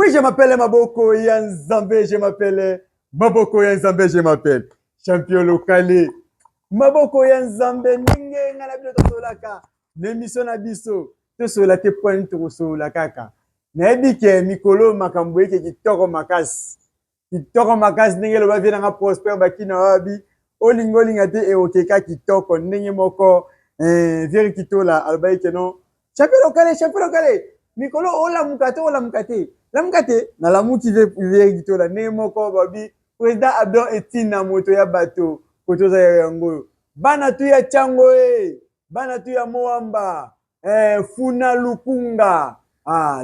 Oui, je m'appelle Maboko Yanzambe, je m'appelle Maboko Yanzambe, je m'appelle champion local. Maboko Yanzambe, ninge ngala bilo to solaka. N'émission na biso, to solate point to solaka ka. Na ebike mikolo makambo yake kitoko makasi. Kitoko makasi ninge loba vina nga prosper bakina wabi. Olingolinga te e okeka kitoko ninge moko veri kitola albayi keno. Champion local. Mikolo ola mukate. La mukate na la muki veri kitola ninge moko babi. Président Abdon Etine na moto ya bato. Koto za yango. Bana tu ya chango bana tu ya moamba funa lukunga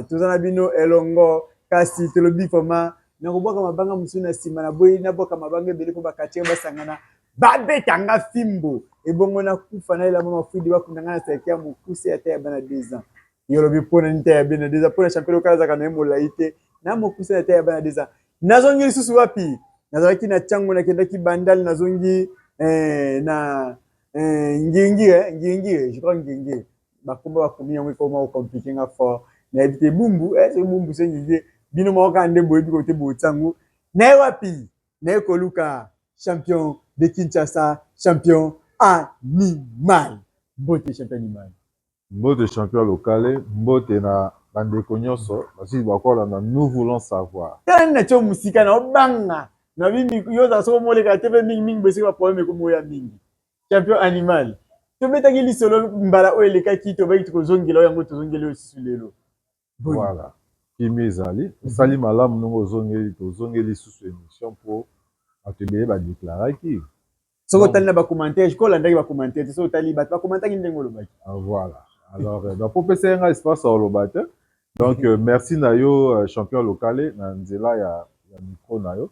tozana bino elongo kasi telobi foma na koboka mabanga musuna sima na boyi na boka mabanga ebele po bakatier basangana babetanga fimbo ebongo na kufa na ela mama fudi bakundanga na sekia mokuse ya ya bana 2 ans yolobi pona nte ya bana 2 ans pona champion kala zaka na molaite na mokuse ya ya bana 2 ans nazongi lisusu wapi nazalaki na chango na kendaki bandal nazongi na ngingi je crois ngingi bakomba bakomi yango ekoma compliqué nga fort na éviter bumbu c'est bumbu c'est ngingi bino moko kande boyi biko te botsangu na wapi na ekoluka champion de Kinshasa champion animal mbote champion animal mbote champion local mbote na bandeko nyonso basi bakola na nous voulons savoir tala na cho musika na obanga na bimi yoza so moleka te mingi bese ba problème ko moya mingi champion animal tobetaki lisolo mbala oyo elekaki tobaki tokozongela oyo yango tozongeli osusu lelo voilà kimi ezali osali malamu ndenge tozongeli lisusu émission mpo bato ebele badeklaraki soki otali na bacommentaire kolandaki bacommentaire te soki otali bato bakommentaki ndenge olobaki voilà alors bapopesa ye nga espace oloba te donc merci na yo champion lokale na nzela ya micro na yo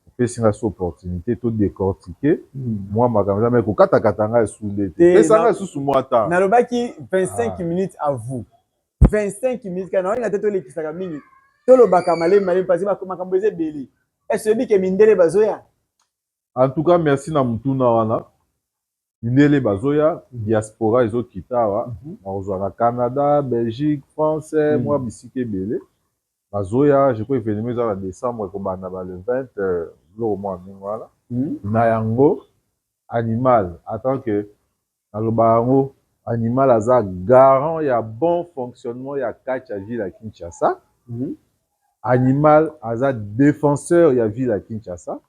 opesi nga so opportunité to décortiquer moi makambo eza me kokatakata nga esunde te pesa nga lisusu mwa ta nalobaki 25 minutes à vous 25 minutes kana olinga te tolekisaka mingi tolobaka malemi parce makambo eza ebele est-ce que mindele bazoya en tout cas merci na mutuna wana mindele bazoya diaspora ezokita awa bakozwa na Canada Belgique France mwa bisika ebele bazoya je crois événement eza na décembre ekobanda ba le 20 loko mwa mingi wana na yango animal en tant que naloba yango animal aza garant ya bon fonctionnement ya kati ya ville ya Kinshasa animal aza défenseur ya ville ya Kinshasa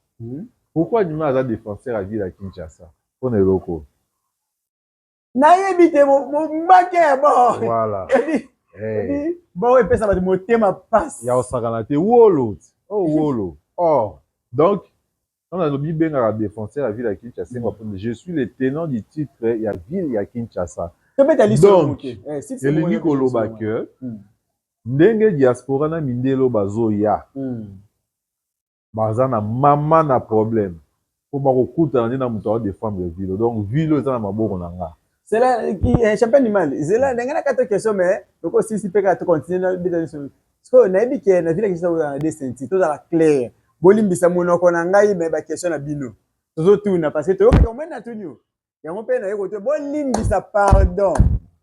pourquoi animal aza défenseur ya ville ya Kinshasa mpona eloko nayebi te mombake ya bon voilà bon epesa bato motema pasi ya osakana te wolo wolo or donc on a lobi bengaka défenseur ya ville ya Kinshasa je suis le tenant du titre ya ville ya Kinshasa donc elingi koloba ke ndenge diaspora na mindelo bazoya baza na mama na problème mpo bakokutana nde na moto aodefendre ville donc ville eza na maboko na nga c'est là champion animal zela ndenge na kata question mais loko sisi pe ka to continuer na bidani so siko na yebi ke na ville ya Kinshasa na des senti to za la clair bolimbisa monoko na ngai me ba question na bino tozotuna parce que toyoka omena na tunio yango mpe na yeko te bolimbisa pardon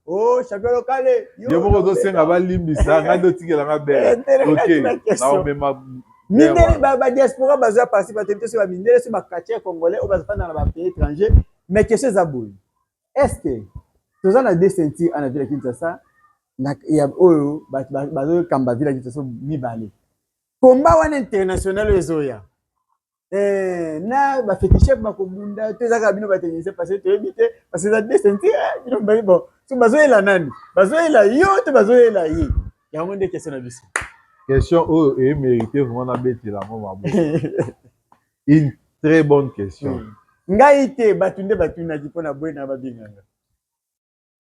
oh champion local yo moko tosenga balimbisa ngai totikela nga bele ok naomema mindele ba diaspora bazoya participe te so ba mindele so ba quartier congolais o bazafanda na ba pays étranger mais question za boy est-ce que toza na des ceintures en ville ya Kinshasa ya oyo bazokamba ville ya Kinshasa mibale komba wana international ezoya na bafetichef bakobunda to ezaka bino batechnicien parce que toyebi te parce que eza des ceintures bino mbali bon so bazoyela nani bazoyela yo to bazoyela ye yango nde question na biso question oyo emérité vraiment nabetela ngo mabo une très bonne question ngai te bato nde batunaki mpona boye na babinganga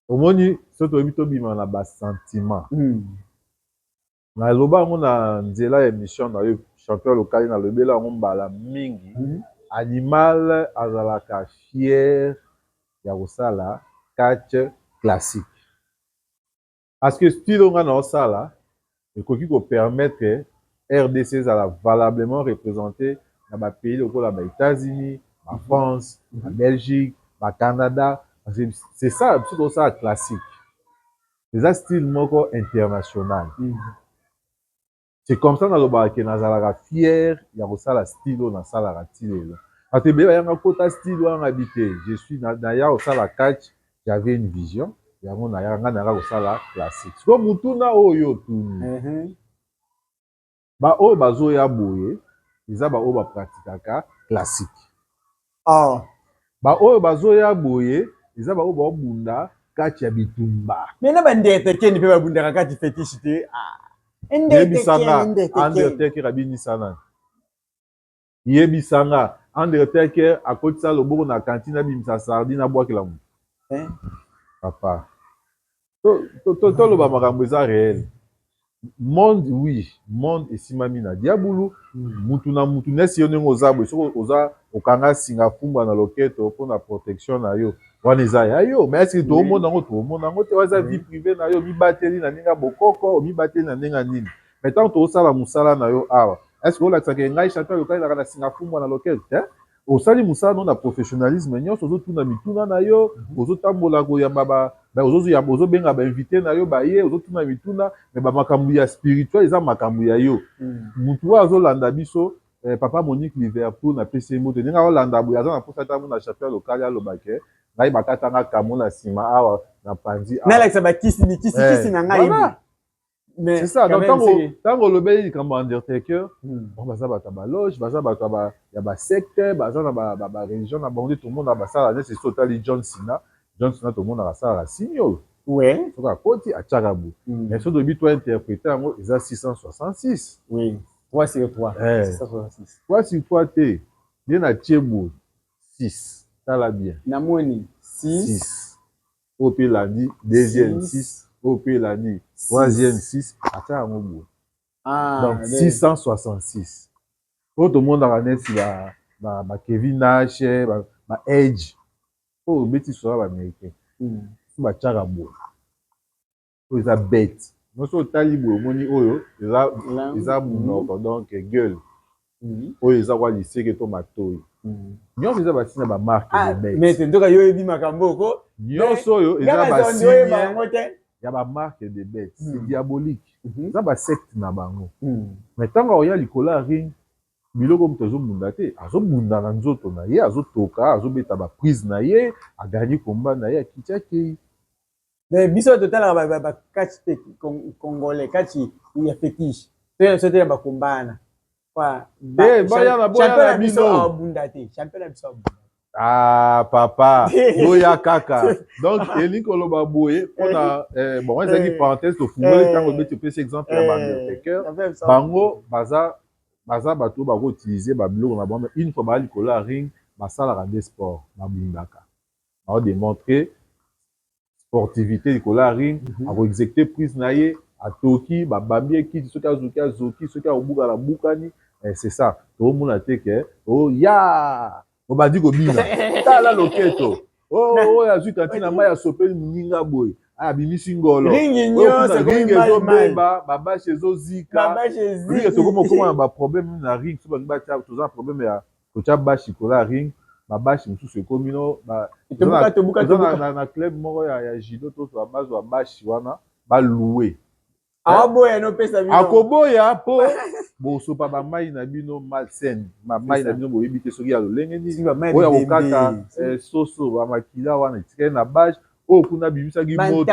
omoni so toyebi tobima na basentiment naloba yango na nzela ya émission na yo champion local nalobela yango mbala mingi animal azalaka fier ya kosala catch classique parce que style onga na osala ekoki kopermettre RDC ezala valablement représenté na bapays lokola ba États-Unis ba France ba Belgique ba Canada c'est ça biso tosala classique eza style moko international C'est comme ça nalobaka ke nazalaka fier ya kosala style oyo nasalaka ti lelo. Bato ebele bayanga kota style wana bi te. Je suis naya kosala catch, j'avais une vision yango nayanga nayaka kosala classique. Siko mutuna oyo otuni baoyo bazoya boye eza baoyo bapratikaka classique. Baoyo bazoya boye eza baoyo babunda kati ya bitumba. Mena bandete keni pe babundaka kati fétiche te. Yebisanga Undertaker abinisana. Yebisanga Undertaker akotisa loboko na kantine abimisa sardine abwakela mu. Papa. To loba makambo eza réel. Monde oui, monde esimami na diabulu, mutu na mutu nesi yo ndenge oza boye soko oza okanga singa fumba na loketo mpona protection na yo wana eza ya yo mais est-ce que toomona yango te waza vie privée na yo mibateli na ndenge ya bokoko mibateli na ndenge ya nini mais tant toosala mosala na yo awa est-ce que olakisaka ngai champion lokali naka na singa fumba na loketo te osali mosala no na professionnalisme nyonso ozotuna mituna na yo ozotambola koyamba ozobenga bainvité na yo baye ozotuna mituna me bamakambo ya spirituel eza makambo ya yo mutu oyo azolanda biso papa Monique Liverpool na pesi moto ndenge aolanda boye aza na mposa ntango na chapelle lokali alobake ngai bakatanga kamo na nsima awa na panzi nalakisa bakisi na ngai c'est ça donc ntango olobeli likambo Undertaker baza bato ya baloge baza bato ya basecte baza na bareligion na bango nde tomonaka basala neti esi otali John Cena tomonaka asalaka sini oyo soki akoti atiaka boye mais soki toyebi to interpréter yango eza 666 3 sur 3 3 sur 3 te nde natie boye 6 tala bien namoni 6 oyo mpe elandi deuxième 6 oyo mpe elandi troisième 6 atia yango boye donc 666 oyo tomonaka neti bakevin nash baedge oyo obeti soka baaméricain so batiaka boye oyo eza bete nyonso otali boye omoni oyo eza monoko donc gueule oyo eza kwa liseke to matoyi nyonso eza basina bamarke de bete ntoka yo oyebi makambo oko nyonso oyo eza basigne ya bamarke de bete c'est diabolique eza basecte na bango mais ntango oya likolo ya ring biloko moto azobunda te azobunda na nzoto na ye azotoka azobeta baprise na ye agani komba na ye akiti akei mais biso totalaka bakati te congolais kati ya fétiche so te ya bakombana baya na boya na biso abunda te champion na biso abunda papa boya kaka donc elingi koloba boye mpona bon ezalaki parenthèse tofungoli ntango obeti opesi exemple ya baundertaker bango baza bato bakoutilize babiloko na bango une fois baya likolo ya ring basalaka nde sport babundaka baodemontre sportivité likolo ya ring akoexécute prise na ye atoki babambi ekiti soki azoki soki akobukana abukani c'est ça toomona te ke oya obandi kobina tala loketo oyo azwi kantina mai asopeli moninga boye abimisi ngolo ring ezobeba babashe ezozika ring tokoma okoma na baproblème na ring so balingi batia toza na problème ya kotia bashe likolo ya ring babashi mosusu ekomi no na club moko ya judo to bazwa bashi wana balouwe akoboya mpo bosopa bamai na bino malsaine bamai na bino boyebi te soki ya lolenge nini oyo akokata soso bamakila wana etikali na bashe oyo kuna abimisaki moto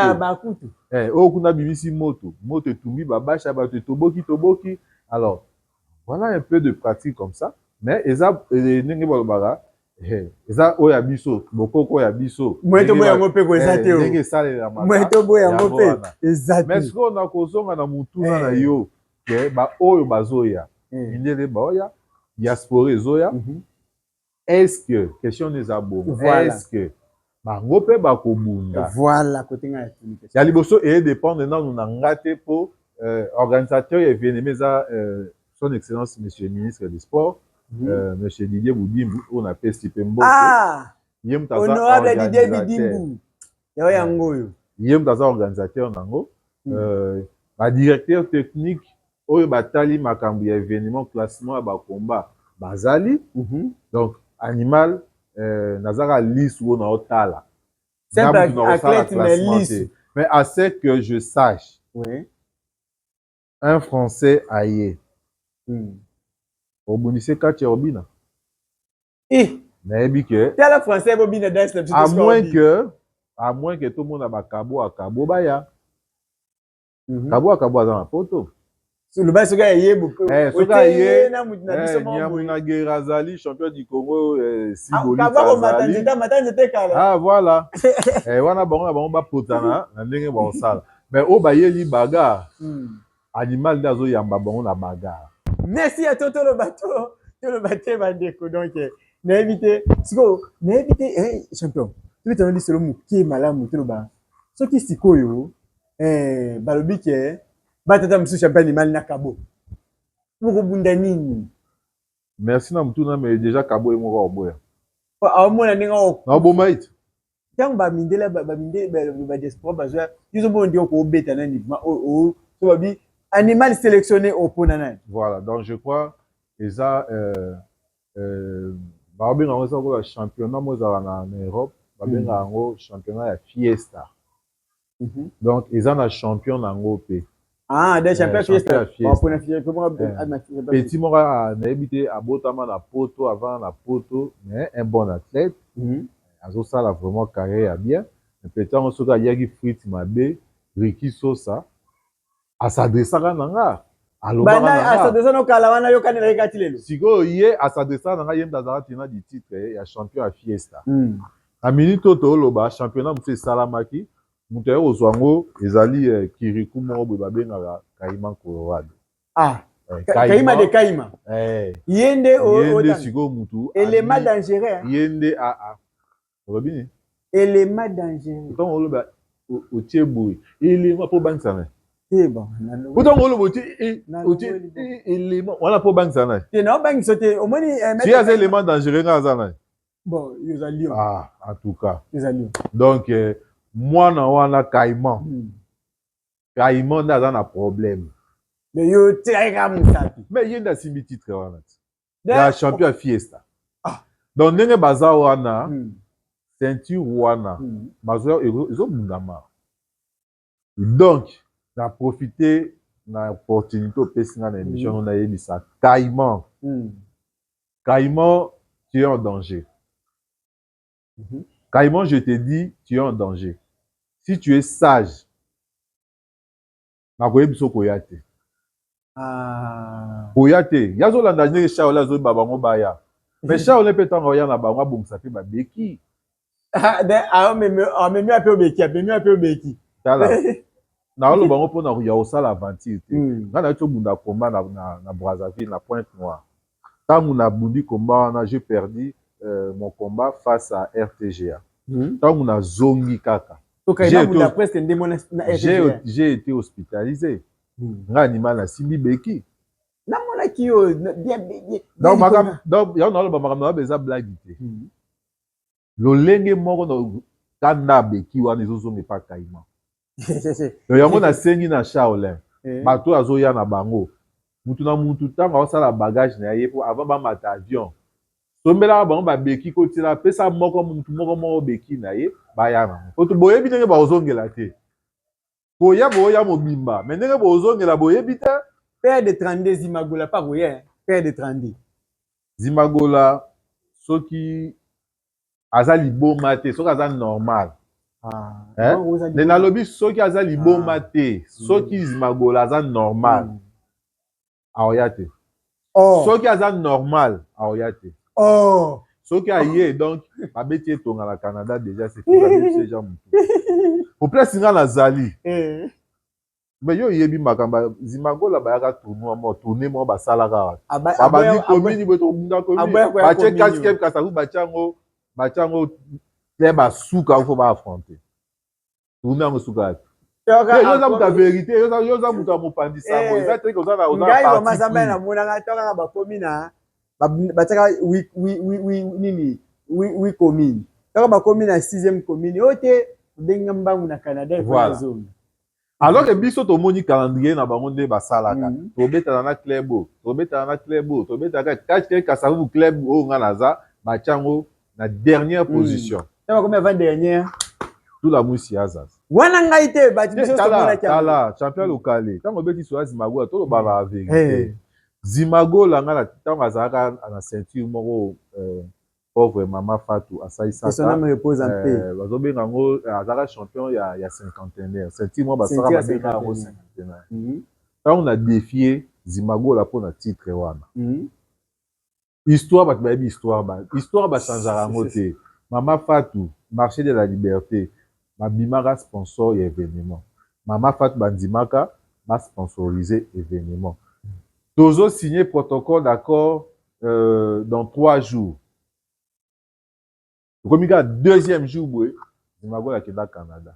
oyo kuna abimisi moto etumbi babashe ya bato etoboki alors voilà un peu de pratique comme ça mais eza ndenge balobaka eza oyo ya biso bokoko ya biso ndenge esalelama mais sikoyo na kozonga na motuna na yo ke baoyo bazoya mindele baoya diaspora ezoya estce question no eza bongo estce bango mpe bakobunda ya liboso eyedépendre nanu na nga te mpo organisateur ya événement eza son excellence monsieur le ministre des sports monsieur Didier Boudimbu oyo napesi mpe mbote ye moto aza organisateur nango badirecteur technique oyo batali makambo ya événement classement ya bakomba bazali donc animal nazaka liste oyo naotala mais à ce que je sache un Français aye. Obunise kati obina. Nayebi que Quel Français bobina dans ce à moins que tout le monde a kabo baya. Kabo za na poto. Sur le bas soka yebo. Soka ye na Nyamuna Gerazali champion du Congo Sigoli Azali. Ah voilà. Wana bango ba potana na ndenge ba osala. Mais o ba yeli baga. Animal d'azo yamba bango na baga. Merci à Toto le bateau va déco donc n'invité champion. Tu veux te dire selon moi qui est malade mon ba. Ce qui sikoyo balobi ke batata msu champion animal na kabo. Pour bunda nini. Merci na mutuna mais déjà kabo e moko oboya. A mona ninga o. Na bo mait. Tant ba mindela ba diaspora ba joa. Ils ont bon dire ko beta na ni o so babi animal sélectionné au Ponana. Voilà, donc je crois que ça, Babin a un championnat en Europe, Babin a un championnat à Fiesta. Donc, ils ont un champion en Europe. Ah, des champions Fiesta. Petit Mora a habité à Botama la Poto avant la Poto, mais un bon athlète. Ça a vraiment carrière bien. Petit on se dit Yagi Fritz Mabe, Ricky Sosa. Asadesaka nanga alobaka asadesaka no kala wana yo kanela ekati lelo siko ye asadesaka nanga ye ndazaka tina di titre ya champion ya Fiesta na minute to oloba championnat mutu esalamaki mutu ya ozwango ezali Kirikou moko boye babengaka Kaima Colorado Kaima de Kaima yende siko mutu élément dangereux yende olobi ni élément dangereux donc oloba otie boye élément po bangsana bon pourtant on le vote élément on a pas banque ça là non banque sauter au moins si y a des éléments dangereux dans ça là bon ils allaient en tout cas ils allaient donc moi na wana Caïman dans un problème mais yo tira musati mais il y a simbi titre wana la champion Fiesta donc ndenge baza wana ceinture wana bazo ils ont mundama donc na profiter na opportunité au pessinga na émission on a eu ça Caïman Caïman tu es en danger Caïman je te dis tu es en danger si tu es sage na koyebiso koyate koyate yazo landa ndenge Shaola zo babango baya mais Shaola peut tanga ya na bango bongisa pe babeki même un peu beki tala na olo bango pona ya osala aventure te ngana to bunda combat na Brazzaville na Pointe-Noire tangu na bundi combat wana j'ai perdu mon combat face à RTGA tangu na zongi kaka j'ai été hospitalisé nga animal na simbi beki na mona kiyo bien donc ya na olo makambo na beza blague te lolenge moko no kanda beki wana ezozonga pa Caïman yango nasengi na Shaolin bato azoya na bango mutu na mutu ntango aosala bagage na ye po avant bamata avion tombelaka bango babeki kotina apesa mutu moko beki na ye baya nango oto boyebi ndenge baozongela te boya mobimba me ndenge bozongela boyebi te père de 32 Zimagola pas koya père de 32 Zimagola soki aza liboma te soki aza normal ne nalobi soki aza liboma te soki Zimagola aza normal aoya te soki aza normal aoya te soki aye donc babeti etonga na Canada déjà c'est tout babeti déjà mutu populace nga nazali mais yo yebi makambo Zimagola bayaka tourner mo basalaka babandi komini boto bunda komini batie casque kasaku bachango le basuka faut ba affronter tourner ngo suka yoza muta vérité yoza muta mopandisa mo eza te ko za na parti mazamba na monanga toka bakomi na bataka oui commune toka bakomi na 6e commune ote benga mbangu na Canada voilà alors que biso tomoni calendrier na bango nde basalaka tobetana na club tobetaka kachike kasavu club oyo nga naza bachango na dernière position combien avant dernière tout la mwisi azaz wana ngai te bati biso tomona tala champion local ntango obeti sola Zimagola toloba ba vérité Zimagola nga ntango azalaka na ceinture moko pauvre mama Fatou asaisaka bazobenga yango azalaka champion ya cinquantenaire ceinture moko basaka babenga yango cinquantenaire ntango na défier Zimagola mpo na titre wana histoire bato bayebi histoire bachangeaka yango te mama Fatou marché de la liberté babimaka sponsor ya événement mama Fatou bandimaka basponsoriser événement tozo signé protocole d'accord dans 3 jours okomi kaka deuxième jour boye Zimagola akenda Canada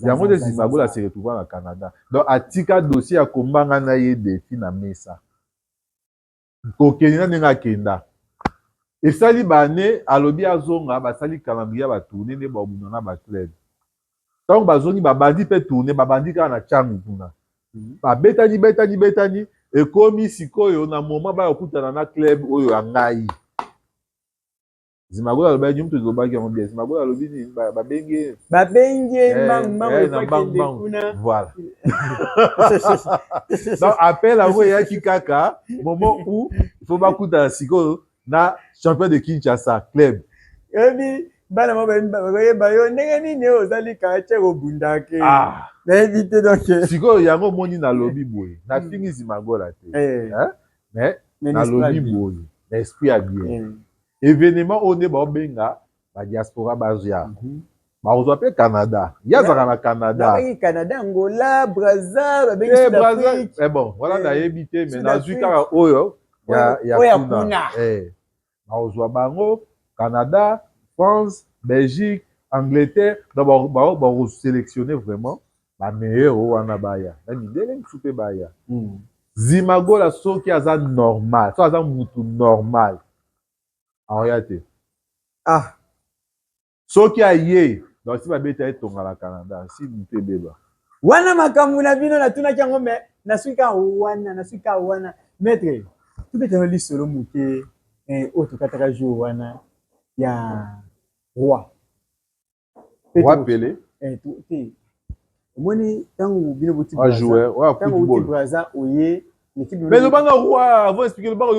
yango nde Zimagola se retrouva na Canada donc atika dossier akombanga na ye défi na mesa kokende na ndenge akenda esali bane alobi azonga basali calendrier batourne nde babunda na baclub ntango bazongi babandi mpe tourne babandi kaka na ntango kuna babetani ekomi sikoyo na moment bayokutana na club oyo ya ngai Zimagola alobi mutu ezobaki yango bien Zimagola alobi nini babengi voilà donc appel yango eyaki kaka moment où il faut bakutana sikoyo na champion de Kinshasa club ebi bana mo bayeba yo ndenge nini ozali quartier obundake nayebi te donc sikoyo yango moni nalobi boye nafingi Zimagola te mais nalobi boye na esprit ya bien événement oyo nde baobenga badiaspora bazwa bakozwa mpe Canada ye azalaka na Canada Angola Brazza babengi Sud-Afrique bon wana nayebi te mais nazwi kaka oyo ya kuna bakozwa bango Canada France Belgique Angleterre donc bakosélectionner vraiment bameilleur oyo wana baya na mindele mosusu mpe baya Zimagola soki aza normal so aza mutu normal aoya te soki aye donc si babeta etonga na Canada si mutu ebeba wana makambo na bino natunaki yango me naswika wana maître tobetana lisolo moke oyo tokataka jour wana ya roi Pelé te omoni ntango bino boti Brazza oye mais le banga roi avant expliquer le banga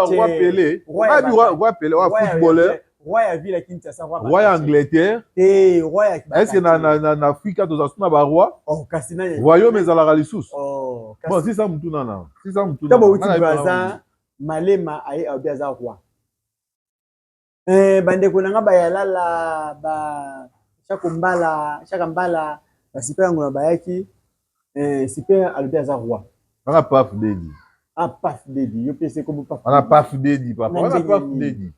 roi Pelé roi Pelé roi footballeur roi ya ville ya Kinshasa roi ya Angleterre roi ya est-ce que na Afrika toza suna ba roi kasi na royaume ezalaka lisusu bon si ça mutu nana tabo uti Brazza malema aye obi aza roi bandeko nanga bayalala ba chaka mbala basiper yango na bayaki siper alobi aza roi wana Paf Dedi Paf Dedi yo pese comme Paf wana Paf Dedi papa wana Paf Dedi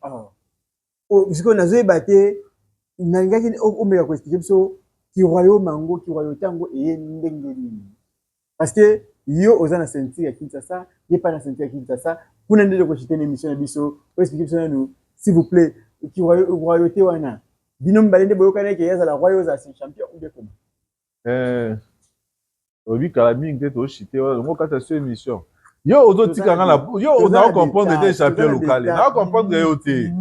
sikoyo nazoyeba te nalingaki omeka koexplike biso kiroyaume yango kiroyauté yango eye ndenge nini parce que yo oza na ceinture ya Kinshasa ye pa na ceinture ya Kinshasa kuna nde tokochite na émission na biso oexplike biso nanu s'il vous plaît kiroyauté wana bino mibale nde boyokanaki yazala roi oyo ozala champion ou bien comment obi kala mingi te tochite wana ngo kata so émission yo ozotika nga na yo oza comprendre te champion local na comprendre yo te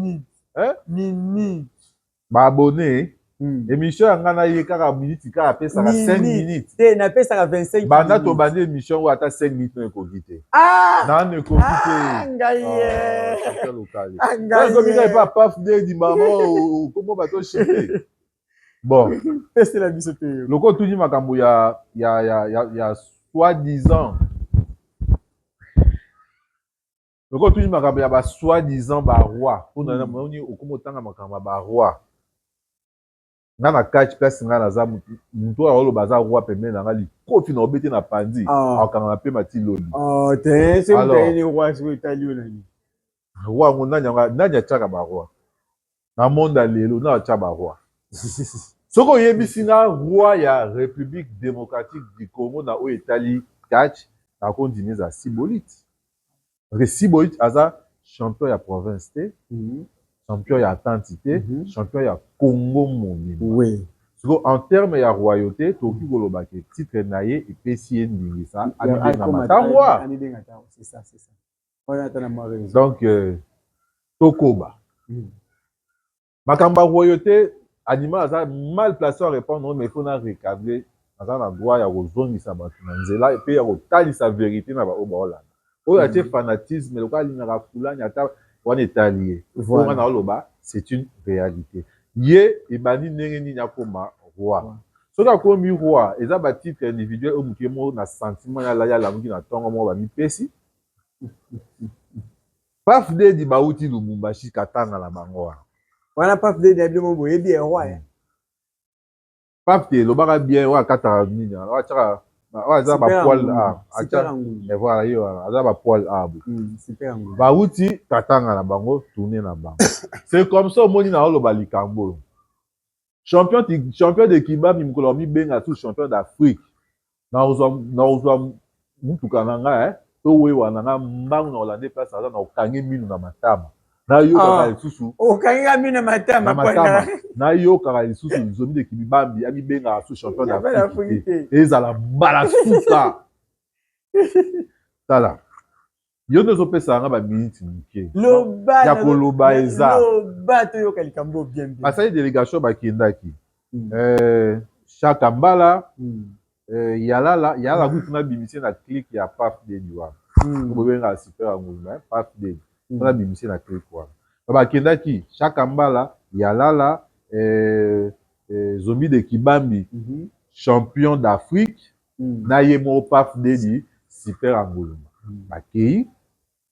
nini baabonné émission yanga na ye kaka minute kaka apesaka 5 minutes te napesaka 25 banda tobandi émission oyo ata 5 minutes no ekoki te nano ekoki te champion local komika epa Paf Dedi mama okomo bato chite bon pesela biso te loko tuni makambo ya soi-disant loko tuni makambo ya ba soi-disant ba roi mpona moni okomo otanga makambo ya ba roi nga na catch place nga naza mutu oyo oloba aza roi pembeni na nga likofi na obete na pandi akokanga mpe mati lobi roi yango nani atiaka baroi na monde ya lelo nani atia baroi soki oyebisi nga roi ya république démocratique du Congo na oyo etali catch nakondima eza Sibolite parce que Sibolite aza champion ya province te champion ya Atlanti te champion ya Congo mobimba siko en terme ya royauté tokoki koloba ke titre na ye epesi ye ndingisa amibenga matangwa donc tokoba makambo ya royauté animal aza mal placé à répondre mais il faut na recadrer aza na droit ya kozongisa bato na nzela mpe ya kotalisa vérité na baoyo baolanda oyo atie fanatisme lokola alingaka fulani ata wana etali ye oyo na oloba c'est une réalité ye ebandi ndenge nini akoma roi soki akomi roi eza batitre individuel oyo motu ye moko na sentiment yalamuki na ntongo moko bamipesi Paf Dedi bauti Lubumbashi katanga na bango wana. Wana Paf Dedi ya bimo boye bien roi. Paf Dedi lobaka bien wa katanga nini. Wa tshaka wa za ba poil a. Acha et voilà yo aza ba poil a. Super ngulu. Bauti katanga na bango tourner na bango. C'est comme ça moni na oloba likambo. Champion de Kibambi mukolo mi benga tout champion d'Afrique. Na ozwa mutuka na nga towe wana nga mbangu na Hollande place aza na okangi minu na matama na yoka lisusu okangi minu na matama na yoka lisusu zomi de Kibambi ami benga sous champion d'Afrique ezala mbala suka tala yo ndezo pesa nga ba minute mike ya koloba eza loba to yoka likambo bien bien asali délégation bakendaki Chaka Mbala yala kuna bimisi na clique ya Paf Dedi wana bobenga super nguluma Paf Dedi kuna bimisi na clique wana bakendaki Chaka Mbala Yalala Zombie de Kibambi champion d'Afrique na yemo Paf Dedi super nguluma bakei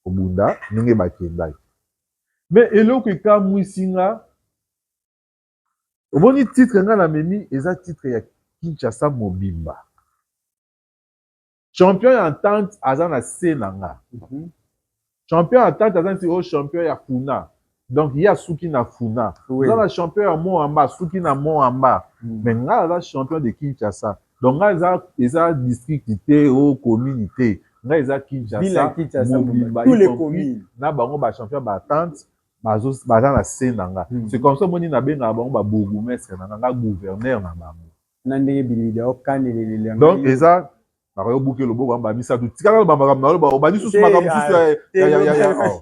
obunda ndenge bakendaki mais eloko ekamwisinga oboni titre nga na memi eza titre ya Kinshasa Mobimba champion ya entente aza na se na nga champion ya entente aza nti o champion ya Funa donc ya suki na Funa aza na champion ya Moamba suki na Moamba mais nga aza champion de Kinshasa donc nga eza district te o communauté nga eza Kinshasa Mobimba tous les communes na bango ba champion ba entente baza na se na nga c'est comme ça moni na benga bango ba bourgmestre na nga gouverneur na bango na ndenge bilida okanelele donc eza bakoyo buke loboko amba misatu tikala lobamba na loba obani susu makambo susu ya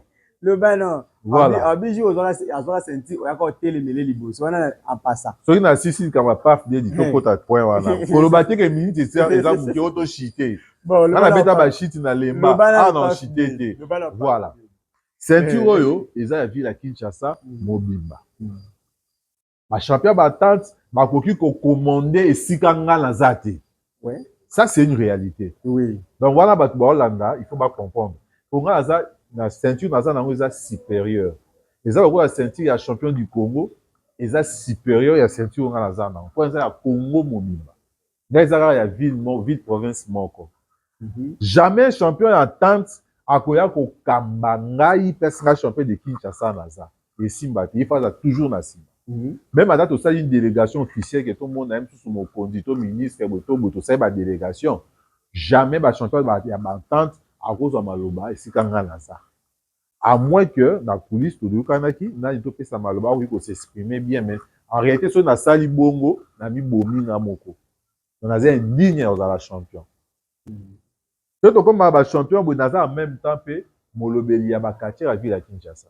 le bano voilà abiji ozala senti oyaka otelemele liboso wana apasa soki na sisi kama Paf Dedi tokota point wana koloba te ke minute eza buke oto shite ana beta ba shite na lemba ana shite te voilà ceinture oyo eza ya ville ya Kinshasa Mobimba ba champion ba tante bakoki ko commander esika nga na zate ça c'est une réalité oui donc voilà bato ba Hollanda il faut ba comprendre pour nga za na ceinture naza nango eza supérieur eza lokola ceinture ya champion du Congo eza supérieur ya ceinture nga naza nango po eza ya Congo Mobimba nga eza kaka ya ville province moko jamais champion ya tante akoya kokamba ngai place nga champion de Kinshasa naza esimba te ifaza toujours na nsima même à date osali une délégation officielle que tout le monde a même sous mon conducteur ministre boto ça ba délégation jamais ba champion ya entente à cause de maloba esika nga naza à moins que na police to yokanaki na to pesa maloba oui ko s'exprimer bien mais en réalité so na sali bongo na mi bomi na moko naza indigne aux la champion to comme ba champion bo naza en même temps pe molobeli ya ba quartier à ville ya Kinshasa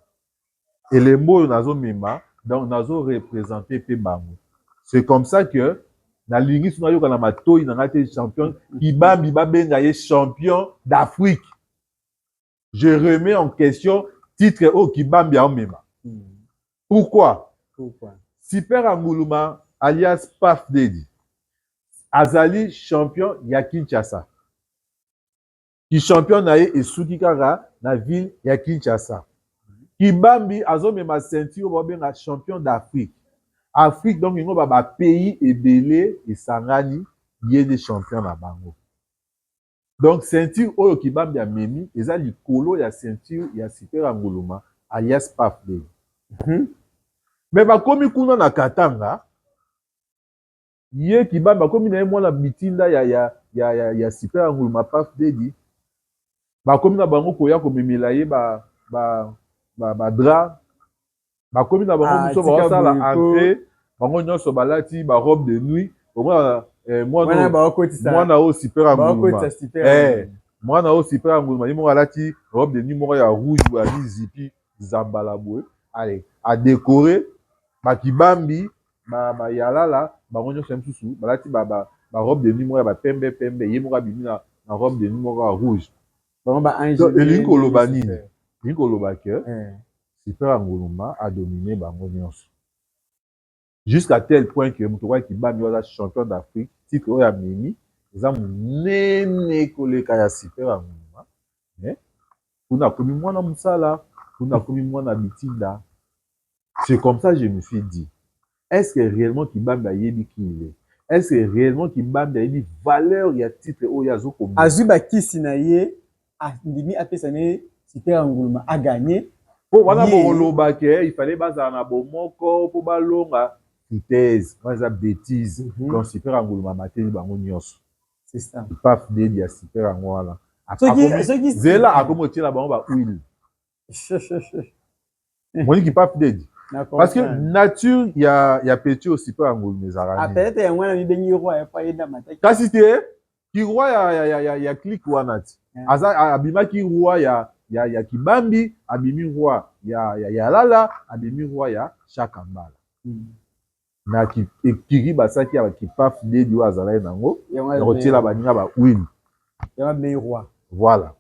et les mots nazo mema donc nazo représenter pe bango c'est comme ça que na lingi suna yoka na matoi na ngate champion Kibambi babenga ye champion d'Afrique je remets en question titre au Kibambi a mema pourquoi Super Nguluma alias Paf Dedi azali champion ya Kinshasa qui champion na ye esuki kaka na ville ya Kinshasa Kibambi azomema ceinture babenga champion d'Afrique Afrique donc ingo ba pays ebele esangani ye de champion na bango donc ceinture oyo Kibambi amemi eza likolo ya ceinture ya Super Nguluma alias Paf Dedi mais bakomi kuna na Katanga ye Kibambi bakomi na ye mwana bitinda ya Super Nguluma Paf Dedi bakomi na bango koya komemela ye ba drap bakomi na bango biso basala entrée bango nyonso balati ba robe de nuit mwana o Super Nguluma mwana o Super Nguluma ye moko alati robe de nuit moko ya rouge ya zipi zambala boye allez a décorer ba Kibambi ba yalala bango nyonso mosusu balati ba robe de nuit moko ya pembe pembe ye moko abimi na robe de nuit moko ya rouge. Elingi koloba nini? Elingi koloba ke Super Ngoluma a dominé bango nyonso. Jusqu'à tel point que Moutouwa Kibami was champion d'Afrique, titre oyo amemi, eza monene koleka ya Super Ngoluma. Mais kuna komi mwana musala, kuna komi mwana bitinda. C'est comme ça que je me suis dit. Est-ce que réellement Kibami a yebi qui il est? Est-ce que réellement Kibami a yebi valeur ya titre oyo azokomi? Azuba kisi na ye, ndimi apesane Super Ngoluma a gagné. Pour wana boloba ke il fallait bazala na bomoko po balonga foutaise, baza bêtise. Donc Super Ngoluma mateli bango nyonso. C'est ça. Pas fidèle ya Super Ngoluma. Zela akomo tiela bango ba huile. Moni qui pas fidèle. Parce que nature ya petit au Super Ngoluma ezara. Peut-être ya mwana mi bengi roi ya pa yenda mataki. Kasi te ki roi ya clique wana ti. Aza abima ki roi ya Kibambi, abimi roi ya Lala, abimi roi ya Chakambala. Na kiri basaki ya kipaf de dio azala nango, ya kotiela baninga ba huile. Ya bengi roi. Voilà.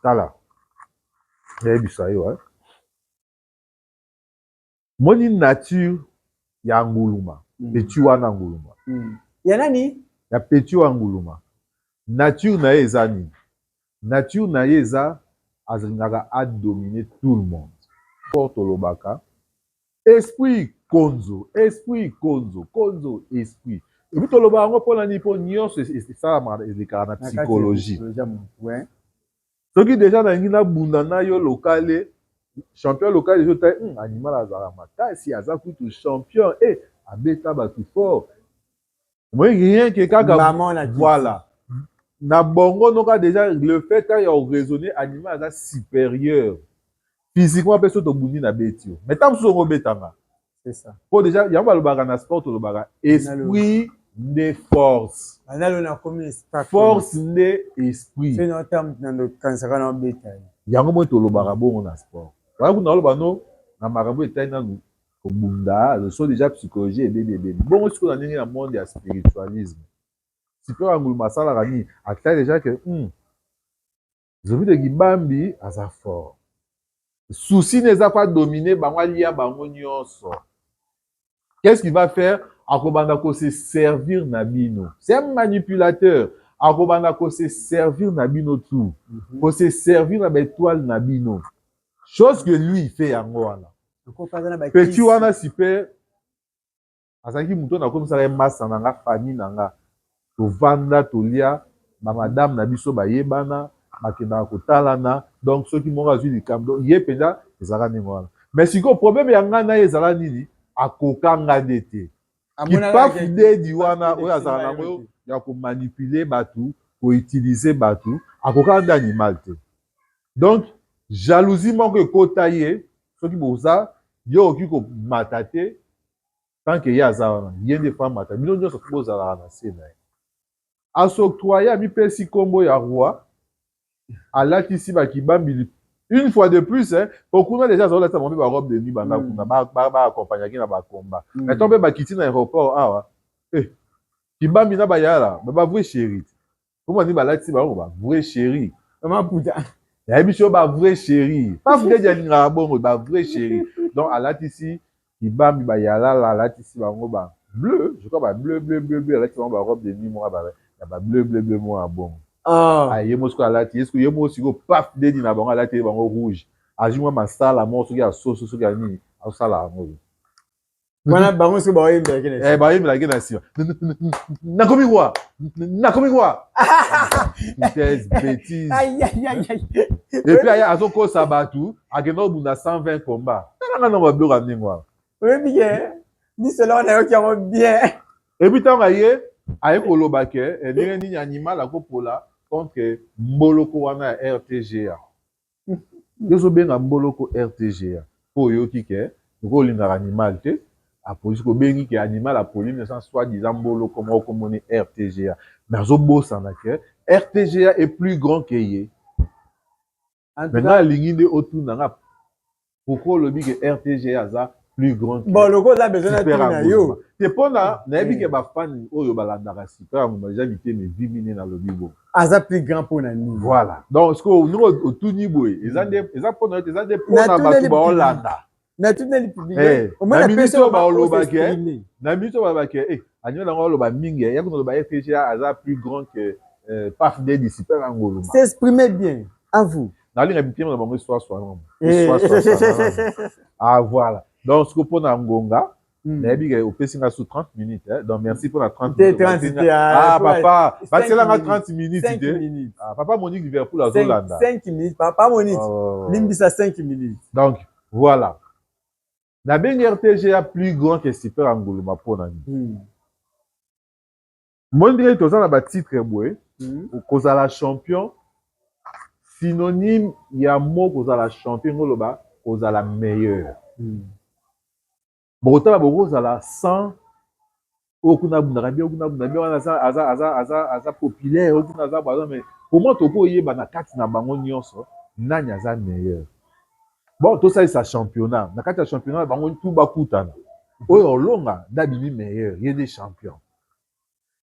Tala. Ya bisa yo Moni nature ya Ngoluma, petit wana Ngoluma. Ya nani? Ya petit wa Ngoluma. Nature na ye eza nini? Nature na ye eza azalaka a dominer tout le monde. Porte lobaka. Esprit konzo, esprit konzo, konzo esprit. Et puis toloba ngo pona ni po nyonso ça ma ezekana na psychologie. Soki déjà na ngina bunda na yo locale, champion local je ta animal azala makasi aza kutu champion abeta batu fort. Moi rien que kaka voilà. Na bongo noka déjà le fait qu'il y a raisonné animal est supérieur physiquement personne to bundi na betio mais tant so betanga c'est ça pour déjà il y a pas le baga na sport le baga esprit de force analo na comme force de esprit c'est un terme dans kansaka na beta yango mo to le baga bon na sport wala kuna lo bano na makambo etai na ko bunda le so déjà psychologie et bébé bon ce qu'on a dans le monde du spiritualisme. Super Ngoluma sala rani akita déjà que Zobi de Kibambi aza fort. Souci n'est pas dominé bango lia bango nyonso. Qu'est-ce qu'il va faire? Akobanda ko se servir nabino. C'est un manipulateur. Akobanda ko se servir nabino tout. Ko se servir na étoile nabino. Chose que lui il fait yango wana. Petit wana super azaki muto na komisa ya massa nanga famille nanga. Tovanda tolia ba madame na biso bayebana bakenda kotalana donc ceux qui m'ont azui likambo ye penda ezala ningo wana mais siko problème ya nga na ezala nini akokanga ndete kipa fidedi wana oyo azala nango ya komanipuler batu koutiliser batu akokanga animal te donc jalousie moko ekota ye soki boza yo oki komata te tant que ye aza wana ye nde fa mata bino nyonso bozalaka na se na ye asoctroya mipesi kombo ya roi alatisi bakibambi une fois de plus pourquoi déjà ça la ba robe de nuit banda kuna ba accompagner na ba combat mais tombe ba kiti na aéroport awa kibambi na bayala ba vrai chéri comment ni balati ba vrai chéri comment puta ya biso ba vrai chéri pas vrai dia linga bongo ba vrai chéri donc alatisi kibambi bayala la alatisi bango ba bleu je crois ba bleu alatisi bango ba robe de nuit moi ba bleu moi bon ye mosko alati est-ce que ye mosko paf dedi na bango alati bango rouge ajuma masala mo soki ya soso soki ya nini asala ngo wana bango soki ba yemba kene ba yemba kene si na komi quoi thèse bêtise et puis aya azoko sabatu akeno bunda 120 combat tanga na bablo ka ningwa oui bien ni cela on a yo qui bien et puis tanga ye aye koloba ke ndenge nini animal akopola contre mboloko wana ya RTGA. Yozo benga mboloko RTGA. Po yoki ke kolingaka animal te apolisi ko bengi ke animal apoli ne sans soi-disant mboloko moko moni RTGA. Mais azobosana ke RTGA est plus grand que ye. Maintenant lingi nde otuna nga pourquoi lobi ke RTGA aza plus grand que bon, le gars a besoin Super de Angoloma. C'est pour ça, n'ayez que ma fan oyo balandaka Super Angoloma, j'ai invité mes 10 minutes dans le bibo. Aza plus grand pour Nani. Voilà. Donc, ce que nous au tout niveau, ils ont des points à battre ba Hollanda. Na tout le public. Au moins la personne ba Olobake. Na minute ba Olobake. Eh, anyo na Oloba mingi, ya ko ba FTG aza plus grand que Paf de Super Angoloma. S'exprimer bien. À vous. Dans les habitudes dans mon histoire soit. Ah voilà. Donc ce que pour Ngonga, n'abi au pessinga sous 30 minutes. Donc merci pour la 30 minutes. Ah papa, c'est là 30 minutes. 5 minutes. Ah papa Monique Liverpool à Zolanda. 5 minutes. Papa Monique. Limbisa 5 minutes. Donc voilà. La RTG est plus grand que Super Angoloma pour Nani. Moi, je dirais que tu as un titre, cause à la champion, synonyme, il y a un mot cause à la champion, cause à la meilleure. Bon, tu as cause à la 100, okuna bundabi, aza populaire, okuna aza mais comment tu peux y na kati na bango nyonso, nani aza meilleur. Bon, tout ça c'est championnat. Na kati championnat, bango tout bakutana. Oyo longa, dabimi meilleur, il y a des champions.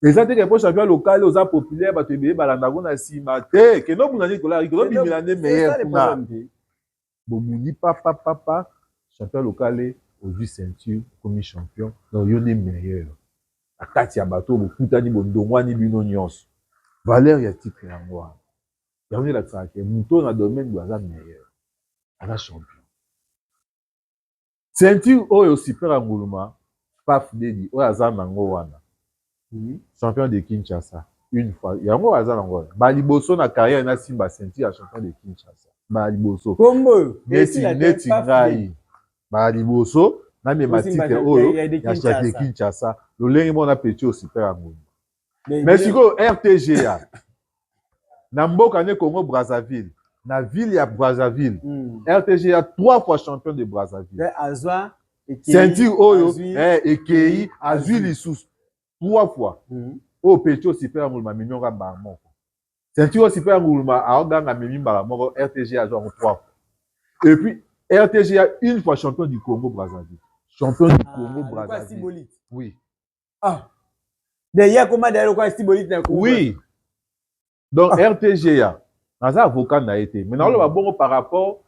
Les autres pour champion local, aux arts populaires, bah tu balandago na simate, que non bunani kola, que non bimilane meilleur. Bomuni papa, champion local, aujourd'hui ceinture, comme champion, donc il y a meilleur. La kati ya bateau, bokutani bondongwani bino nyonso. Valeur ya titre ya ngwa. Ya on est là ça que mouton na domaine doit être meilleur. Ala champion. Ceinture oyo Super Angoloma, Paf Dedi, oyo aza nango wana. Champion de Kinshasa une fois. Yango aza nango. Ba liboso na carrière na simba ceinture ya champion de Kinshasa. Ba liboso. Combo. Neti ngai. Ba liboso na me matite oyo ya champion de Kinshasa. Lolenge mona petit au Super Angoloma. Mais siko RTG ya. Na mboka ne Congo Brazzaville. Na ville ya Brazzaville. RTG a 3 fois champion de Brazzaville. Azwa ceinture oyo ekei azwi lisusu 3 fois. Au petit au Super Angoloma minyonga ba moko. Ceinture au Super Angoloma aoganga mimi ba moko RTG a joué 3 fois. Et puis RTG a une fois champion du Congo Brazzaville. Champion du Congo Brazzaville. Oui. Ah. D'ailleurs comment d'ailleurs quoi Stibolite na Congo. Oui. Donc RTG a naza avocat na été. Maintenant le bon par rapport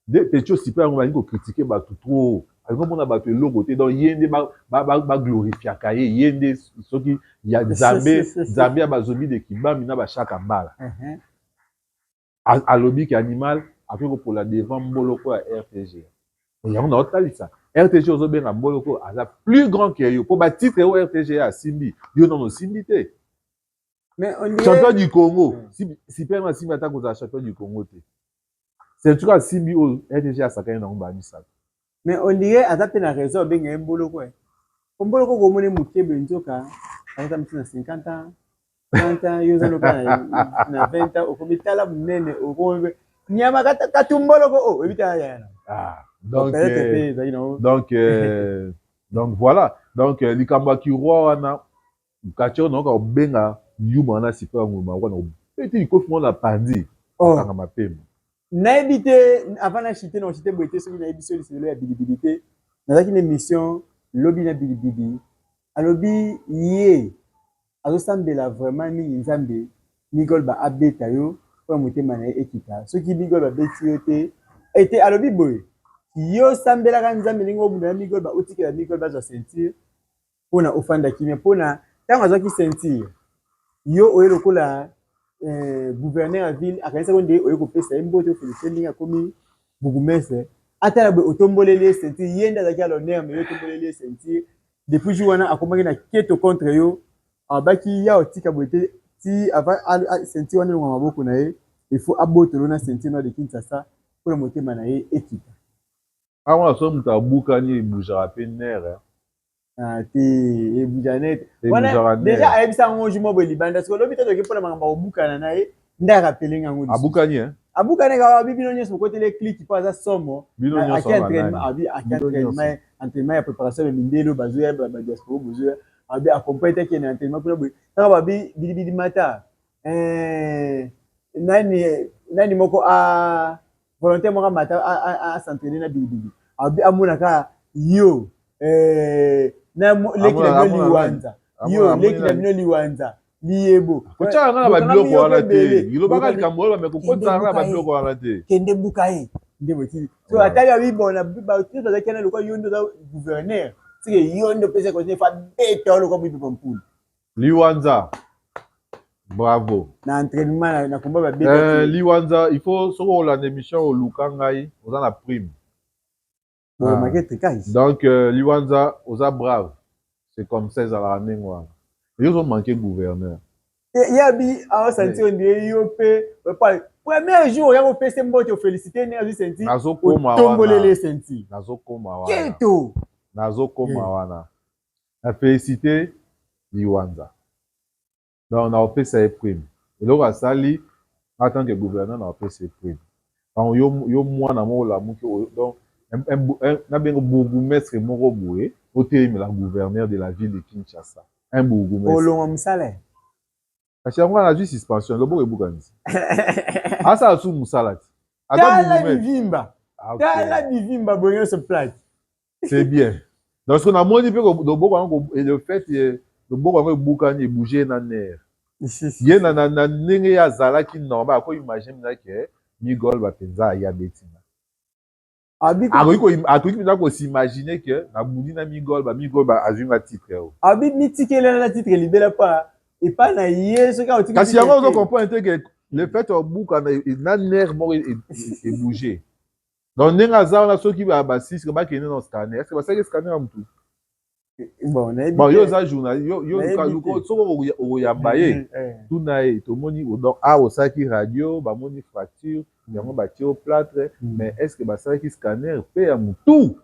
de petit Super Angoloma ko critiquer ba tout trop. Alors on a battu le logo donc yende ba glorifier kaye yende soki ya Zambie a bazobi de Kibami na ba chaka mbala. Alobi ki animal après pour la devant mboloko ya RTG. Et on a autre ça. RTG ozo benga mboloko aza plus grand que yo pour ba titre au RTG a Simbi. Yo non Simbi te. Mais on dirait champion du Congo. Si pema Simbi ata ko champion du Congo te. C'est tout cas Simbi au RTG a sakana na ngba misaka. Mais on dirait adapter la raison benga mboloko. Mboloko ko mone mukebe nzoka. Ata mtina 50 ans. 30 ans yo zalo na 20 ans au bitala munene au nyama katumboloko oh ebita yana. Ah. Donc voilà. Donc likamba ki roi wana kacho no ka benga yuma na Super Angoloma wana petit ko fond la pandi kanga mapema. Na évité avant na chité non chité boité sur na émission de la visibilité. Na une émission lobby na bilibili. Alobi yé azosambela vraiment ni nzambe Nicole ba abeta yo pour motema na ekita. Ce qui Nicole ba beti yote était alobi boy. Yo sambela ka nzambe lingo bunda Nicole ba otikela Nicole ba za sentir pona ofanda kimia pona tango azaki sentir yo oyo lokola gouverneur à ville akanisa konde oyo kopesa mbote féliciter linga komi bugumese atala be otombolele sentir yenda zaki à l'honneur mais yo tombolele sentir depuis jouana akomaki na keto contre yo abaki ya otika bote ti avant sentir wana ngwa maboko na ye il faut abotelo na sentir no de Kinshasa pour motema na ye ekita. Ah on a son tabuka ni boujara penere. Ah ti e boujanete. Wana déjà ayebisa ngo jumo bo libanda parce que lobito to ke pona mangamba obukana na ye nda rappeler ngo. Abukani hein. Abukane ka bibino nyeso côté les clics pas za somo. Bino nyeso entraînement ya préparation de mindelo bazoya ba diaspora bozoya abi accompagner ke na entraînement pour bo. Na ba bilibili mata. Nani moko a volontaire moko mata a s'entraîner na bilibili. Abi amuna ka yo leki na bino liwanza yo leki na bino liwanza liyebo kotala na babiloko wana te lilobaka likambo oyo bameko kotala na babiloko wana te kende buka ye nde botili so atali abibona bato bazalaki na lokwa yo nde oza gouverneur sike yo nde opesa continue fa beta olokwa boyipepa mpulu liwanza bravo na entraînement na komba babeta liwanza il faut soki olanda émission oluka ngai oza na prime donc liwanza oza brave c'est comme ça ezalaka ndenge wana yo ozomanke gouverneur yabi aosanti ondire yo mpe premier jour oya kopesa mbote ofélicité ndenge azwi senti otombolele senti nazokoma wana keto nazokoma wana na félicité liwanza donc naopesa ye prime eloko asali en tant que gouverneur naopesa ye prime donc yo mwana moko olamuki donc nabenga bourgmestre moko boye otelemela gouverneur de la ville de Kinshasa un bourgmestre olonga mosala kasi yango wana azwi suspension loboko ebukanisi asala su mosala ti tala bivimba boye nyonso plate c'est bien donc ce namoni mpe loboko yango le fait loboko yango ebukani ebouge na nerf ye na ndenge ye azalaki normal ako imagine minaki migol bapenza aya betina akoki mpenza kosimagine ke nabundi na migol azwi nga titre oyo abi mitikele na titre libela pa epa na ye soki aotika kasi yango ozokomprendre te ke le fait obuka na nerf moko ebouge donc ndenge aza wana soki basisike bakende na scanner est ce que basalaki scanner ya motu bon yo oza journaliste soki okoyamba ye tuna ye tomoni donc awa osalaki radio bamoni fracture yango batie au plâtre mais est ce que basalaki scanner mpe ya motu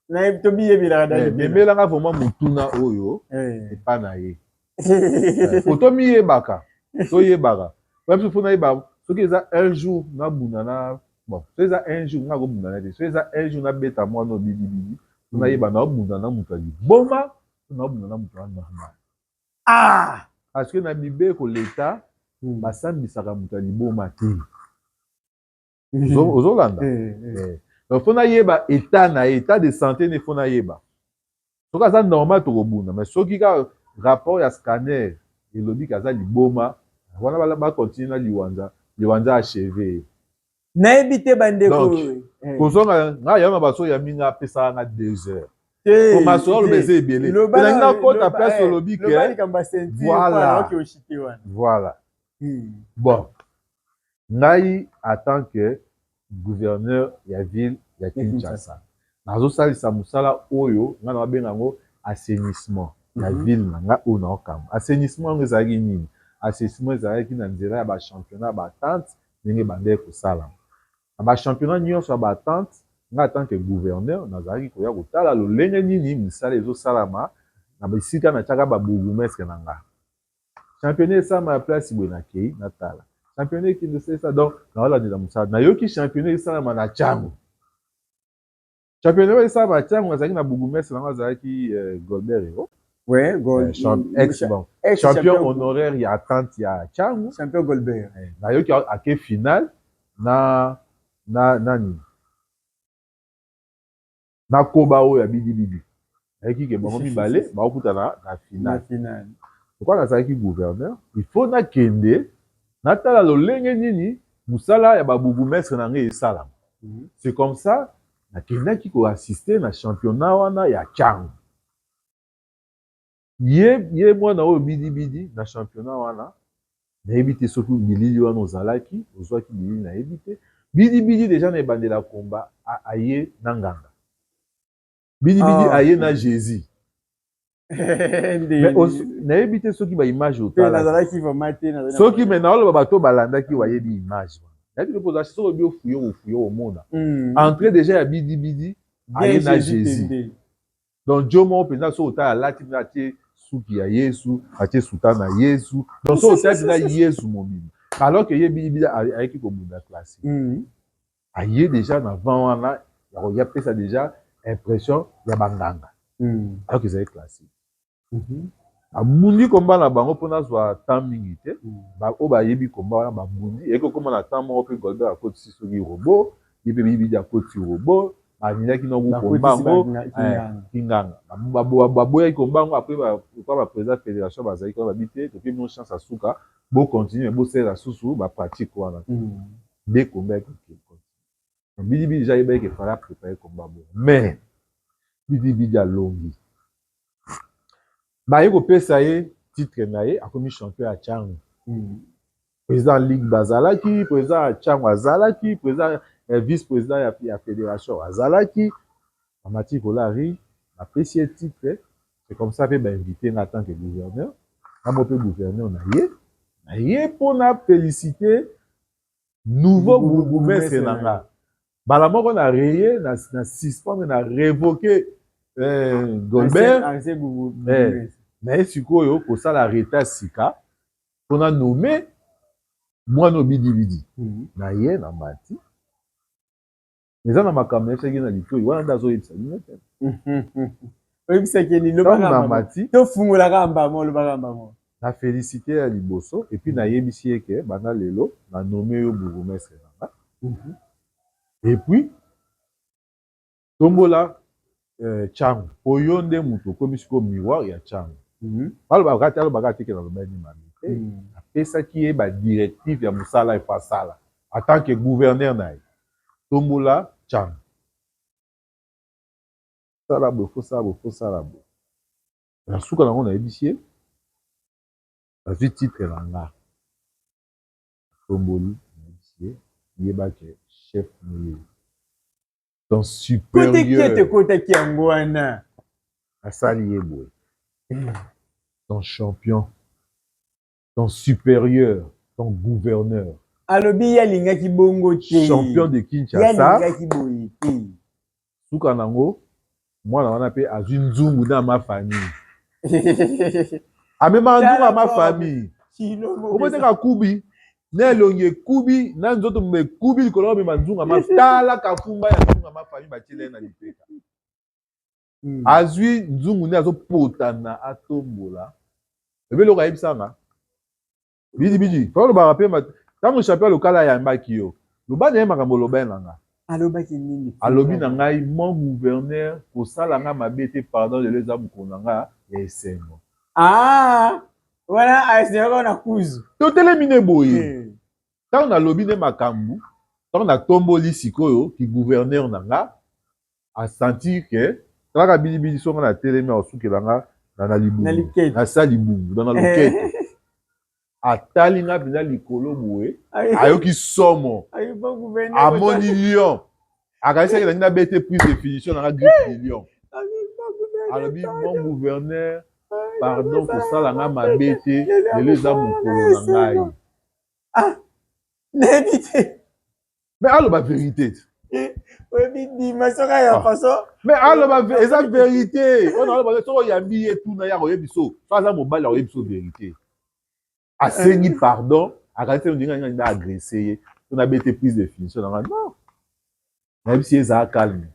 memelanga vraiment motuna oyo epa na ye po tomiyebaka toyebaka biso mpo nayeba soki eza un jour nabunda na bon soki eza un jour nga kobunda na te soki eza un jour nabeta mwana obidibidi po nayeba naobunda na moto ya liboma to naobunda na moto ya normal parce que na mibeko leta basambisaka moto ya liboma te ozolanda donc mpo nayeba état na ye état de santé ne mpo nayeba soki aza normal tokobunda mais soki ka rapport ya scanner elobi ke aza liboma wana bakontinue na liwanza acheve nayebi te bandeko kozonga ngai yama baso ya mingi apesaka nga 2 heures formation aloba eza ebele nalingi nakota place olobi ke voilà bon ngai en tant que gouverneur ya ville ya Kinshasa nazosalisa mosala oyo ngai nababenga yango assainissement ya ville na ngai oyo naokamba assainissement yango ezalaki nini assainissement ezalaki na nzela ya bachampionnat ya batante ndenge bandeki kosalama na bachampionnat nyonso ya batante ngai en tant que gouverneur nazalaki koya kotala lolenge nini misala ezosalama na bisika natiaka babourgmestre na ngai championnat esalama ya place boye nakei natala championnat ekende osalisa donc naolandela mosala nayoki championnat esalama na ntiango championnat oyo esalama na ntiango azalaki na bourgmestre nango azalaki Golbert Ero champion honoraire ya attente ya ntiango champion Golbert nayoki ake final na nani nakoba oyo ya bidibidi nayoki ke bango mibale baokutana na final pourquoi nazalaki gouverneur il faut nakende natala lolenge nini mosala ya babourgmestre na ngai esalama c'est comme ça nakendaki koassiste na championnat wana ya ntiango ye mwana oyo bidibidi na championnat wana nayebi te soki bilili wana ozalaki ozwaki bilili nayebi te bidibidi deja na ebandela komba aye na nganga bidibidi aye na jésus nayebi te soki baimage otala soki me naoloba bato balandaki bayebi image wana nayebi te poza soki obi ofuye omona entrée déjà ya bidibidi aye na jésus donc dio moko mpenza soki otala alati mpe atie suki ya yesu atie suta na yesu donc soki otala mpenza yesu mobili alors que ye bidibidi ayeki kobunda classe aye déjà na vent wana ya pesa déjà impression ya banganga alors que ezali classique abundi komba na bango mpo nazwa temps mingi te oyo bayebi komba wana babundi eyeki kokóma na temps moko mpe Golbert akotisi soki robo ye mpe bidibidi akoti robo banilaki na kombango kinganga baboyaki kombango après baprésident fédération bazalaki wana babi te topi bino chance asuka bocontinue bosalela susu bapratique wana nde komba ekoki bidibidi ja yebaki efala prépare komba bongo mais bidibidi alongi baye kopesa ye titre na ye akomi champion ya ntango président ligue bazalaki président ya ntango azalaki président vice président ya fédération azalaki amati kolari apesi ye titre c'est comme ça mpe bainvité nga en tant que gouverneur namo mpe gouverneur na ye mpona féliciter nouveau bourgmestre na nga bala moko na reye na suspendre na révoquer Golbert na ye sikoyo kosala reta sika mpona nome mwana obidibidi na ye na mati eza na makambo esaki na litoi wana nde azoyebisa bino te oyebisaki na mati tofungolaka mbamo olobaka mbamo na félicité ya liboso epuis nayebisi ye ke banda lelo na nome yo bourgmestre na nga epuis tombola ntango oyo nde moto okomi sikoyo miroir ya ntango alobaka teke na lobani mami te apesaki ye badirective ya mosala epo asala en tant que gouverneur na ye tombola ntango sala boye fosala boye na suka nango nayebisi ye azwi titre na nga tomboli nayebisi ye yebake chef moyeli ton supérieur tekotaki yango wana asali ye boye ton champion ton supérieur ton gouverneur alobi yalingaki bongo te champion de Kinshasa yalingaki boye te suka nango mwana wana mpe azwi nzungu na ma famille amema nzungu ya ma famille oboteka kubi na elongi ekubi na nzoto moma ekubi likolo bamema nzungu ama tala kafumba ya nzungu ya ma famille batiela ye na lipeka azwi nzungu nde azopotana atombola ebeloko ayebisanga bidibidi tolobaka mpe ntango champion lokala ayambaki yo loba na ye makambo oloba ye na nga alobaki nini alobi na ngai mon gouverneur kosala nga mabe te pardon lelo eza mokolo na nga ya esengo wana aesengo na kuzu totelemi ne boye ntango nalobi nde makambo ntango natomboli sikoyo ki gouverneur na nga asentir ke talaka bilibili songa na telemi asukela nga na libungu nasa libungu na lokete atali nga mpenza likolo boye ayoki somo amoni lion akanisaki nangi nabete prise de finition nanga grippe de lion alobi mon gouverneur pardon kosala nga mabe te lelo eza mokolo na ngai nayebi te mais aloba vérité oyebi ndima soka ya faso mais aloba eza vérité ona aloba soko oyambi ye tuna ya koyebi so so aza mobali akoyebi so vérité asengi pardon akanisi ondinga ngai nda agressé ye to nabete prise de finition nanga non nayebisi ye ezala calme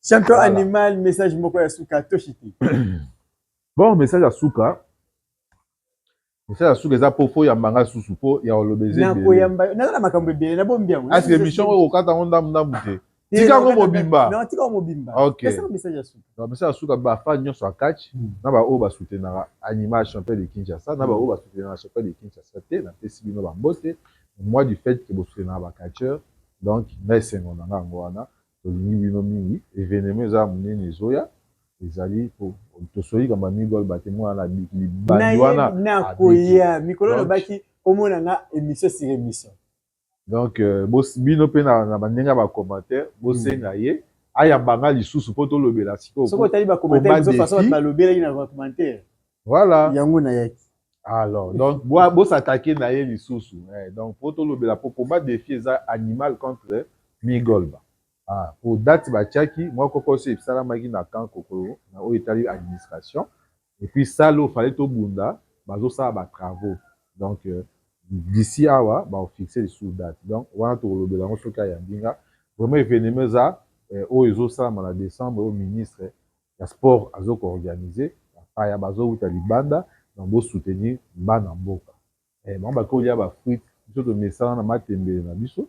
champion animal message moko ya suka toshiti bon message ya suka eza mpo fo yambanga susu mpo ya olobeze nakoyamba naza na makambo ebele nabombi yango aske émission oyo okata yango ndambu te tika yango mobimba message ya suka bafani nyonso akachi na baoyo basutenaka animal champion de Kinshasa na baoyo basutenaka champion de Kinshasa te napesi bino bambote moi du fait ke bosutenaka bacatcheur donc na esengo na nga yango wana tolingi bino mingi événement eza monene ezoya ezali tosoyika migol bate mwana libandi wana nakoya mikolo olobaki omona nga émission sur émission donc bino mpe na bandenge ya bacommentaire bosenga ye ayambanga lisusu mpo tolobela sikoyo soki otali bacommentaire balobelaki na bacommentaire voilà yango nayaki alors donc bosatake na ye lisusu donc mpo tolobela mpo combat défi eza animal contre migolba po date batiaki mwa koko oso esalamaki na camp kokolo na oyo etali administration et puis sale oyo fale tobunda bazosala batravaux donc d'ici awa baofixe lisusu date donc wana tokolobela yango soki ayambinga vraiment événement eza oyo ezosalama na décembre oyo ministre ya sport azokoorganize bapaya bazowuta libanda donc bosoutenir bana mboka bango bakolia bafruite biso tomesana na matembele na biso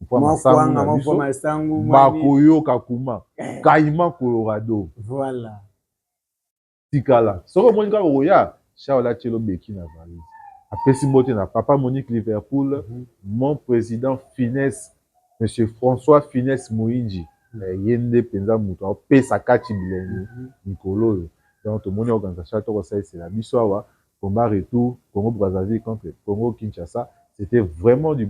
Mwakwanga mwa masangu bakoyoka kuma Caïman Colorado voilà tikala soko moni kaka oya Shaola Tchelo Beki na valise apesi mbote na papa Monique Liverpool mon président Finesse monsieur François Finesse Moïnji yende penza muto apesa kati bilenge mikolo donc tomoni organisation to ça c'est la biso awa combat retour Congo Brazzaville contre Congo Kinshasa c'était vraiment du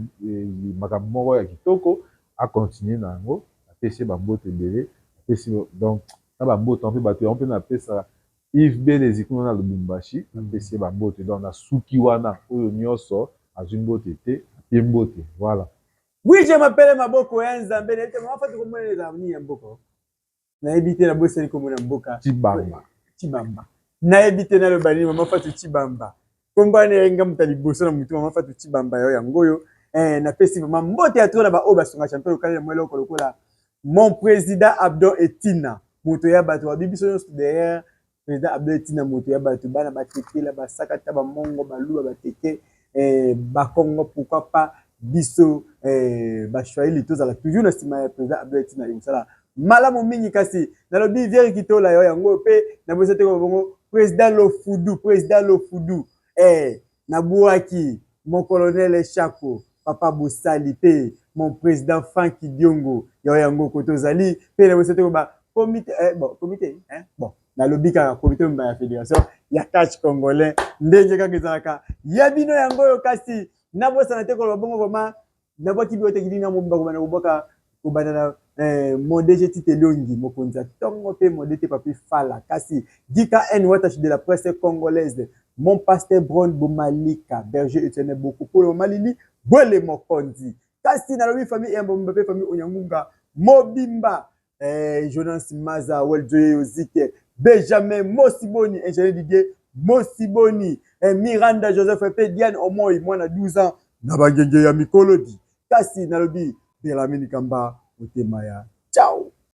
makambo ya kitoko à continuer nango apesi bambote belé apesi donc na bambote en fait bato on peut na pesa Yves Belezi kuna na Lubumbashi apesi bambote donc na suki wana oyo nyonso azimbote te mbote voilà. Oui, je m'appelle Maboko ya Nzambe na tellement fait comme les amis Mboko. Na ebité na boseli comme na Mboka. Chibamba. Na ebité na le bani mama fatu Chibamba. Komba ne nga mutali boso na mutu mama fatu Chibamba yo yangoyo. Na pesi mama mbote ya tro na ba oba songa champion lokale na mwelo kolokola. Mon président Abdon Etina. Moto ya bato wa bibiso nyonso derrière président Abdon Etina moto ya bato bana batekela basaka ta ba mongo baluba bateke ba Congo pourquoi pas biso bashwaili tozala toujours na sima ya président Abdon Etina imsala malamu mingi kasi na lobi vieri kitola yo yango pe na bosete ko bongo président Lofudu na buaki mon colonel Chako papa Bosali pe mon président Franky Diongo yo yango kotozali pe na bosete ko ba comité bon na lobi ka comité mba ya fédération ya catch congolais ndenge kaka ezalaka ya bino yango yo kasi na bosana te ko bongo vraiment na baki biote kidina mo mba ko na boka ko banana mon DG Tite Longi mokonza tongo pe mon DT papi fala kasi dika en watashi de la presse congolaise mon pasteur Bron Bomalika berger éternel beaucoup pour le Malili Bole Mokonzi kasi na lobi famille et Mbappé famille Onyangunga Mobimba Jonas Maza Weljoye Ozike Benjamin Mosiboni ingénieur Didier Mosiboni Miranda Joseph P Diane Omoy mwana 12 ans na bagenge ya mikolodi kasi na lobi Belamini Kamba Otemaya ciao.